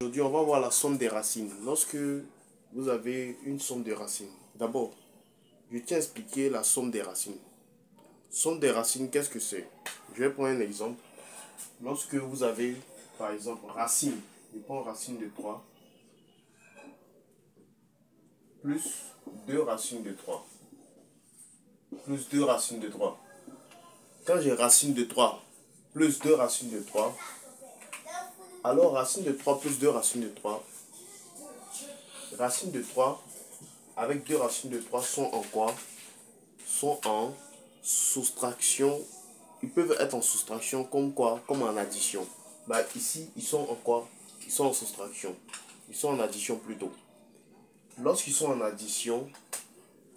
Aujourd'hui, on va voir la somme des racines. Lorsque vous avez une somme de racines, d'abord, je tiens à expliquer la somme des racines. Somme des racines, qu'est-ce que c'est? Je vais prendre un exemple. Lorsque vous avez, par exemple, racine, je prends racine de 3 plus 2 racines de 3 plus 2 racines de 3. Quand j'ai racine de 3 plus 2 racines de 3, alors racine de 3 plus 2 racines de 3, racine de 3 avec 2 racines de 3 sont en quoi? Sont en soustraction. Ils peuvent être en soustraction comme quoi? Comme en addition. Bah, ici, ils sont en quoi? Ils sont en soustraction. Ils sont en addition plutôt. Lorsqu'ils sont en addition,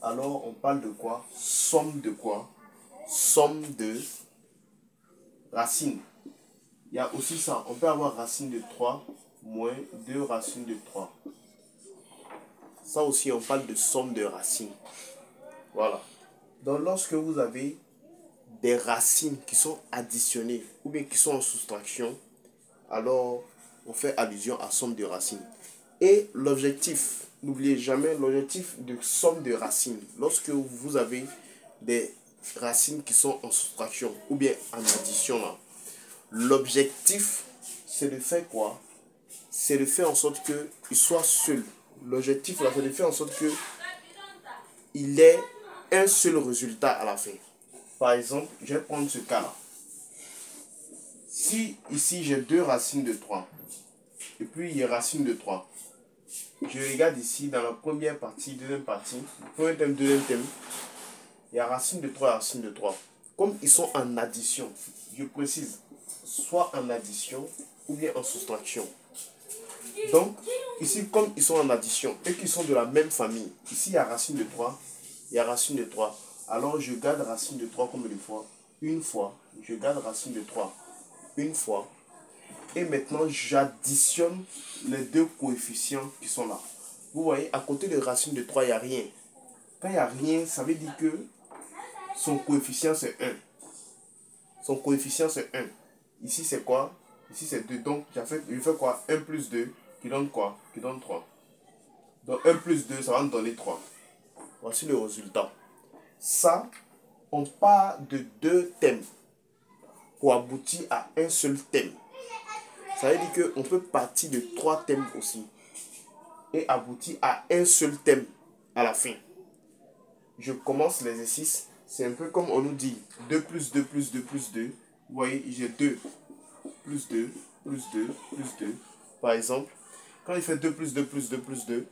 alors on parle de quoi? Somme de quoi? Somme de racines. Il y a aussi ça. On peut avoir racine de 3 moins 2 racines de 3. Ça aussi, on parle de somme de racines. Voilà. Donc, lorsque vous avez des racines qui sont additionnées ou bien qui sont en soustraction, alors on fait allusion à somme de racines. Et l'objectif, n'oubliez jamais l'objectif de somme de racines. Lorsque vous avez des racines qui sont en soustraction ou bien en addition, l'objectif, c'est de faire quoi? C'est de faire en sorte qu'il soit seul. L'objectif, là, c'est de faire en sorte qu'il ait un seul résultat à la fin. Par exemple, je vais prendre ce cas-là. Si ici j'ai deux racines de 3 et puis il y a racine de 3, je regarde ici dans la première partie, deuxième partie, premier thème, deuxième thème, il y a racine de 3 et racine de 3. Comme ils sont en addition, je précise, soit en addition ou bien en soustraction. Donc, ici, comme ils sont en addition et qu'ils sont de la même famille, ici il y a racine de 3, il y a racine de 3. Alors je garde racine de 3 combien de fois? Une fois. Je garde racine de 3 une fois. Et maintenant, j'additionne les deux coefficients qui sont là. Vous voyez, à côté de racine de 3, il n'y a rien. Quand il n'y a rien, ça veut dire que son coefficient, c'est 1. Son coefficient, c'est 1. Ici, c'est quoi? Ici, c'est 2. Donc, je fais quoi? 1 plus 2, qui donne quoi? Qui donne 3. Donc, 1 plus 2, ça va me donner 3. Voici le résultat. Ça, on part de deux thèmes pour aboutir à un seul thème. Ça veut dire qu'on peut partir de 3 thèmes aussi et aboutir à un seul thème à la fin. Je commence l'exercice. C'est un peu comme on nous dit 2 plus 2 plus 2 plus 2. Vous voyez, j'ai 2 plus 2 plus 2 plus 2. Par exemple, quand il fait 2 plus 2 plus 2 plus 2,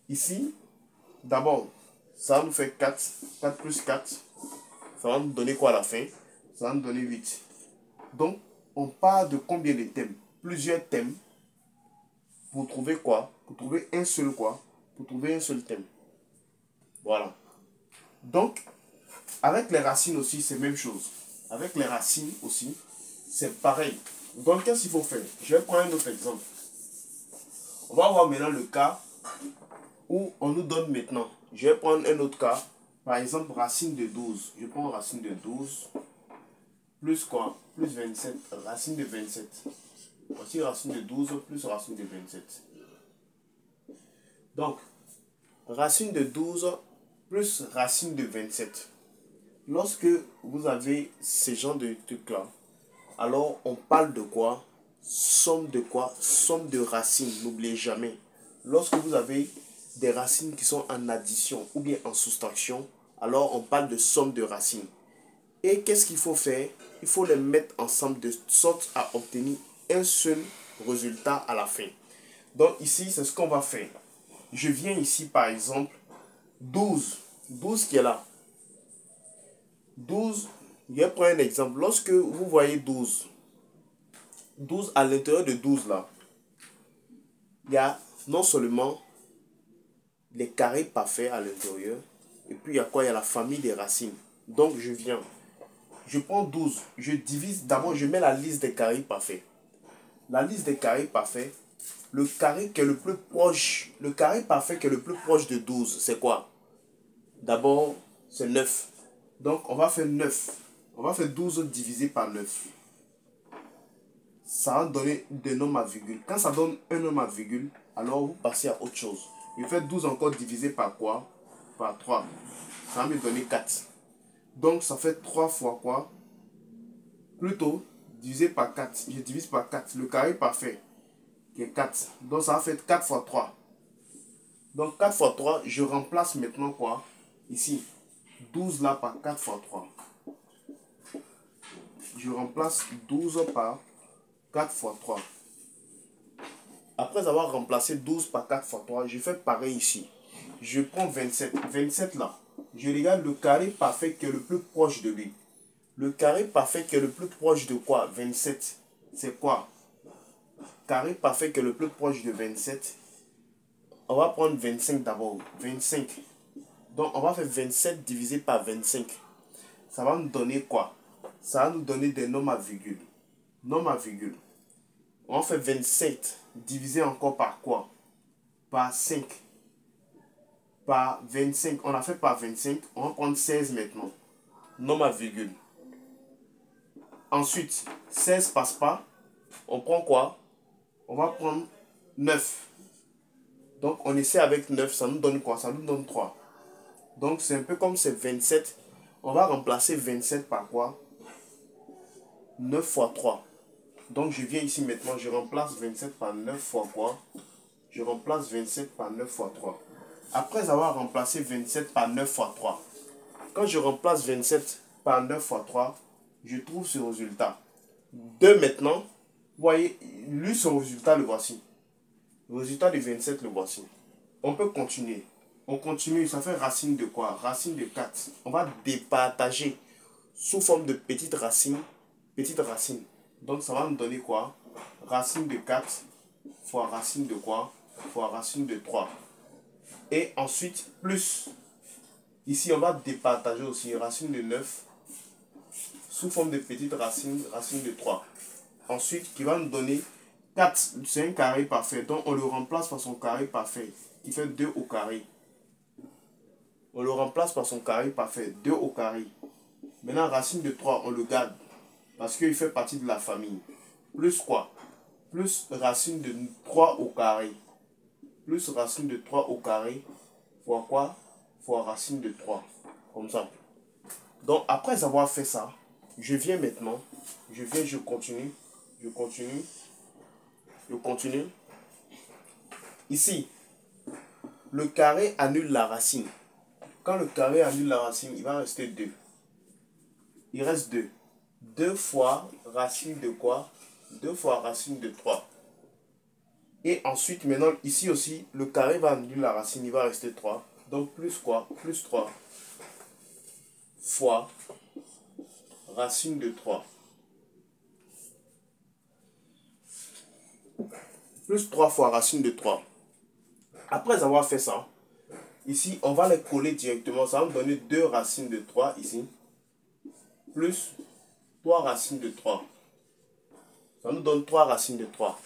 ici, d'abord, ça va nous faire 4. 4 plus 4, ça va nous donner quoi à la fin? Ça va nous donner 8. Donc, on part de combien de thèmes? Plusieurs thèmes pour trouver quoi? Pour trouver un seul quoi? Pour trouver un seul thème. Voilà. Donc, avec les racines aussi, c'est la même chose. Avec les racines aussi, c'est pareil. Donc, qu'est-ce qu'il faut faire? Je vais prendre un autre exemple. On va voir maintenant le cas où on nous donne maintenant. Je vais prendre un autre cas. Par exemple, racine de 12. Je prends racine de 12. Plus quoi? Plus 27. Racine de 27. Voici racine de 12 plus racine de 27. Donc, racine de 12 plus racine de 27. Lorsque vous avez ce genre de truc-là, alors on parle de quoi? Somme de quoi? Somme de racines, n'oubliez jamais. Lorsque vous avez des racines qui sont en addition ou bien en soustraction, alors on parle de somme de racines. Et qu'est-ce qu'il faut faire? Il faut les mettre ensemble de sorte à obtenir un seul résultat à la fin. Donc ici, c'est ce qu'on va faire. Je viens ici par exemple 12. 12 qui est là. 12, je vais prendre un exemple. Lorsque vous voyez 12, 12 à l'intérieur de 12 là, il y a non seulement les carrés parfaits à l'intérieur, et puis il y a quoi? Il y a la famille des racines. Donc je viens, je prends 12, je divise, d'abord je mets la liste des carrés parfaits. La liste des carrés parfaits, le carré qui est le plus proche, le carré parfait qui est le plus proche de 12, c'est quoi? D'abord, c'est 9. Donc on va faire 9. On va faire 12 divisé par 9. ça va donner des nombres à virgule. Quand ça donne un nombre à virgule, alors vous passez à autre chose. Je fais 12 encore divisé par quoi? Par 3. Ça va me donner 4. Donc ça fait 3 fois quoi? Plutôt, divisé par 4. Je divise par 4. Le carré parfait, qui est 4. Donc ça va faire 4 fois 3. Donc 4 fois 3, je remplace maintenant quoi? Ici, 12 là par 4 fois 3. Je remplace 12 par 4 fois 3. Après avoir remplacé 12 par 4 fois 3, je fais pareil ici. Je prends 27. 27 là. Je regarde le carré parfait qui est le plus proche de lui. Le carré parfait qui est le plus proche de quoi? 27. C'est quoi? Carré parfait qui est le plus proche de 27. On va prendre 25 d'abord. 25. Donc on va faire 27 divisé par 25. Ça va nous donner quoi? Ça va nous donner des nombres à virgule. Nombres à virgule. On fait 27 divisé encore par quoi? Par 5. Par 25. On a fait par 25. On va prendre 16 maintenant. Nombre à virgule. Ensuite, 16 passe pas. On prend quoi? On va prendre 9. Donc on essaie avec 9. Ça nous donne quoi? Ça nous donne 3. Donc c'est un peu comme c'est 27. On va remplacer 27 par quoi? 9 fois 3. Donc je viens ici maintenant, je remplace 27 par 9 fois quoi? Je remplace 27 par 9 fois 3. Après avoir remplacé 27 par 9 fois 3, quand je remplace 27 par 9 fois 3, je trouve ce résultat. 2 maintenant, vous voyez, lui son résultat le voici. Le résultat de 27 le voici. On peut continuer. On continue, ça fait racine de quoi? Racine de 4. On va départager sous forme de petites racines. Petites racines. Donc ça va nous donner quoi? Racine de 4 fois racine de quoi? Fois racine de 3. Et ensuite, plus. Ici, on va départager aussi racine de 9 sous forme de petites racines, racine de 3. Ensuite, qui va nous donner 4. C'est un carré parfait. Donc on le remplace par son carré parfait, qui fait 2 au carré. On le remplace par son carré parfait, 2 au carré. Maintenant, racine de 3, on le garde, parce qu'il fait partie de la famille. Plus quoi? Plus racine de 3 au carré. Plus racine de 3 au carré, fois quoi? Fois racine de 3. Comme ça. Donc, après avoir fait ça, je viens maintenant, je continue, je continue, je continue. Ici, le carré annule la racine. Quand le carré annule la racine, il va rester 2. Il reste 2. 2 fois racine de quoi? 2 fois racine de 3. Et ensuite, maintenant, ici aussi, le carré va annuler la racine, il va rester 3. Donc, plus quoi? Plus 3 fois racine de 3. Plus 3 fois racine de 3. Après avoir fait ça, ici, on va les coller directement. Ça va me donner 2 racines de 3 ici. Plus 3 racines de 3. Ça nous donne 3 racines de 3.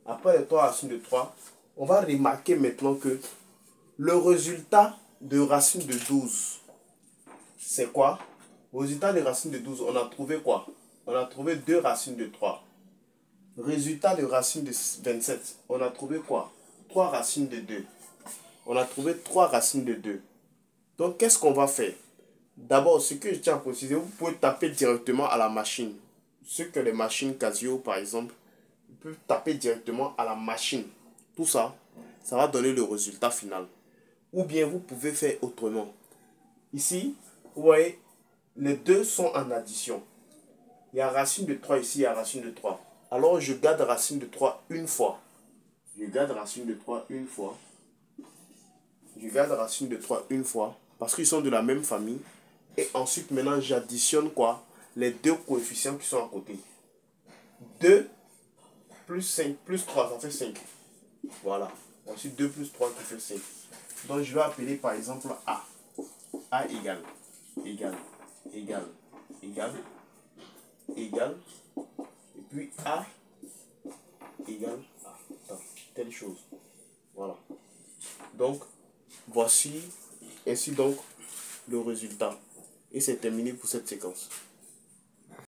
Après les 3 racines de 3, on va remarquer maintenant que le résultat de racine de 12, c'est quoi? Le résultat de racine de 12, on a trouvé quoi? On a trouvé 2 racines de 3. Résultat de racine de 27, on a trouvé quoi? 3 racines de 2. On a trouvé 3 racines de 2. Donc, qu'est-ce qu'on va faire? D'abord, ce que je tiens à préciser, vous pouvez taper directement à la machine. Ceux que les machines Casio, par exemple, vous pouvez taper directement à la machine. Tout ça, ça va donner le résultat final. Ou bien, vous pouvez faire autrement. Ici, vous voyez, les deux sont en addition. Il y a racine de 3 ici, il y a racine de 3. Alors, je garde racine de 3 une fois. Je garde racine de 3 une fois. Je garde racine de 3 une fois. Parce qu'ils sont de la même famille. Et ensuite, maintenant, j'additionne quoi? Les deux coefficients qui sont à côté. 2 plus 5 plus 3, ça fait 5. Voilà. Ensuite, 2 plus 3 qui fait 5. Donc, je vais appeler par exemple A. A égale, égale, égale, égale, égale. Et puis A égale A. Attends, telle chose. Voilà. Donc, voici ainsi donc le résultat. Et c'est terminé pour cette séquence.